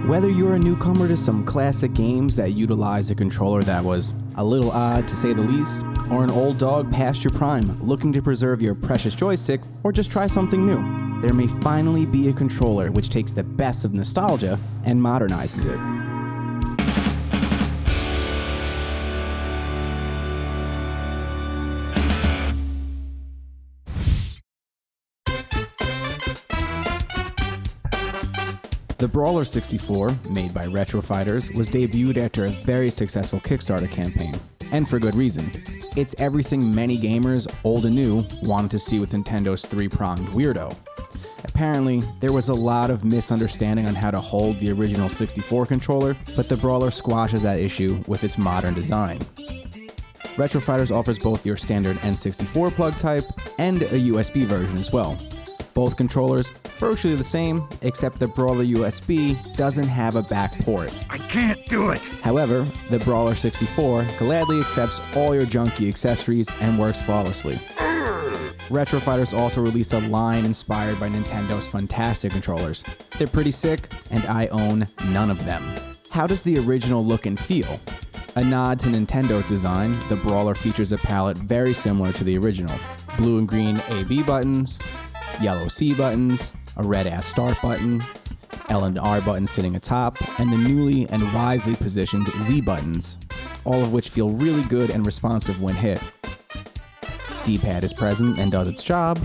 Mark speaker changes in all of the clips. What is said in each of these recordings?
Speaker 1: Whether you're a newcomer to some classic games that utilize a controller that was a little odd to say the least, or an old dog past your prime looking to preserve your precious joystick, or just try something new, there may finally be a controller which takes the best of nostalgia and modernizes it. The Brawler 64, made by Retro Fighters, was debuted after a very successful Kickstarter campaign, and for good reason. It's everything many gamers, old and new, wanted to see with Nintendo's three-pronged weirdo. Apparently, there was a lot of misunderstanding on how to hold the original 64 controller, but the Brawler squashes that issue with its modern design. Retro Fighters offers both your standard N64 plug type and a USB version as well. Both controllers virtually the same, except the Brawler USB doesn't have a back port.
Speaker 2: I can't do it!
Speaker 1: However, the Brawler 64 gladly accepts all your junky accessories and works flawlessly. Retro Fighters also released a line inspired by Nintendo's fantastic controllers. They're pretty sick, and I own none of them. How does the original look and feel? A nod to Nintendo's design, the Brawler features a palette very similar to the original. Blue and green A-B buttons, yellow C buttons, a red-ass start button, L and R buttons sitting atop, and the newly and wisely positioned Z buttons, all of which feel really good and responsive when hit. D-pad is present and does its job.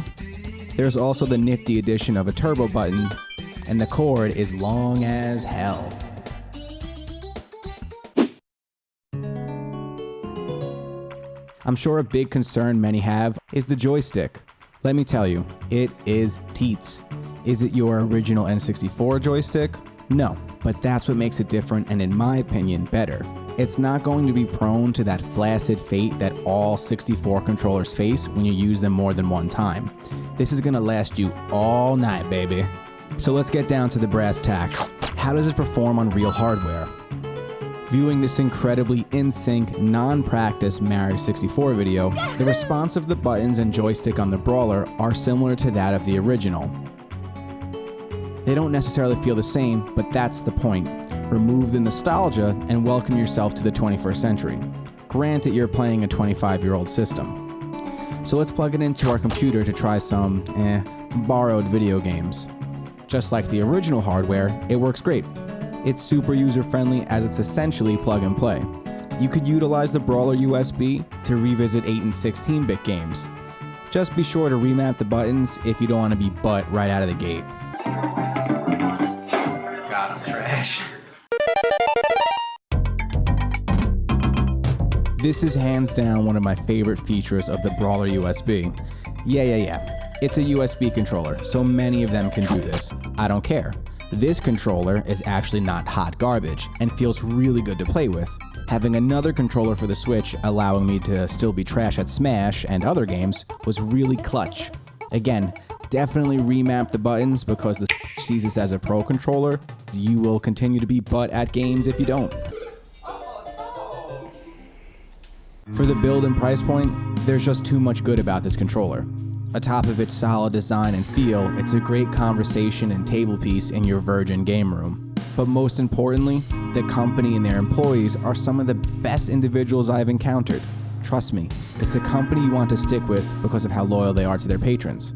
Speaker 1: There's also the nifty addition of a turbo button, and the cord is long as hell. I'm sure a big concern many have is the joystick. Let me tell you, it is teats. Is it your original N64 joystick? No, but that's what makes it different and in my opinion, better. It's not going to be prone to that flaccid fate that all 64 controllers face when you use them more than one time. This is gonna last you all night, baby. So let's get down to the brass tacks. How does it perform on real hardware? Viewing this incredibly in-sync, non-practice Mario 64 video, the response of the buttons and joystick on the Brawler are similar to that of the original. They don't necessarily feel the same, but that's the point. Remove the nostalgia and welcome yourself to the 21st century. Granted, you're playing a 25-year-old system. So let's plug it into our computer to try some, borrowed video games. Just like the original hardware, it works great. It's super user-friendly as it's essentially plug and play. You could utilize the Brawler USB to revisit 8 and 16-bit games. Just be sure to remap the buttons if you don't want to be butt right out of the gate. God, I'm trash. This is hands down one of my favorite features of the Brawler USB. Yeah. It's a USB controller, so many of them can do this. I don't care. This controller is actually not hot garbage and feels really good to play with. Having another controller for the Switch allowing me to still be trash at Smash and other games was really clutch. Again, definitely remap the buttons because the sees this as a pro controller. You will continue to be butt at games if you don't. For the build and price point, there's just too much good about this controller. Atop of its solid design and feel, it's a great conversation and table piece in your virgin game room. But most importantly, the company and their employees are some of the best individuals I've encountered. Trust me, it's a company you want to stick with because of how loyal they are to their patrons.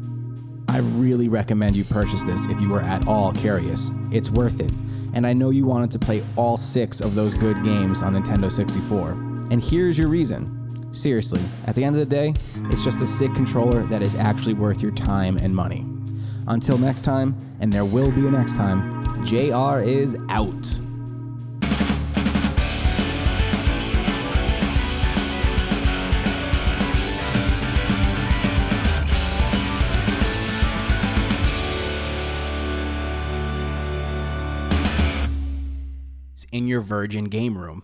Speaker 1: I really recommend you purchase this if you are at all curious. It's worth it. And I know you wanted to play all 6 of those good games on Nintendo 64. And here's your reason. Seriously, at the end of the day, it's just a sick controller that is actually worth your time and money. Until next time, and there will be a next time, JR is out. In your virgin game room.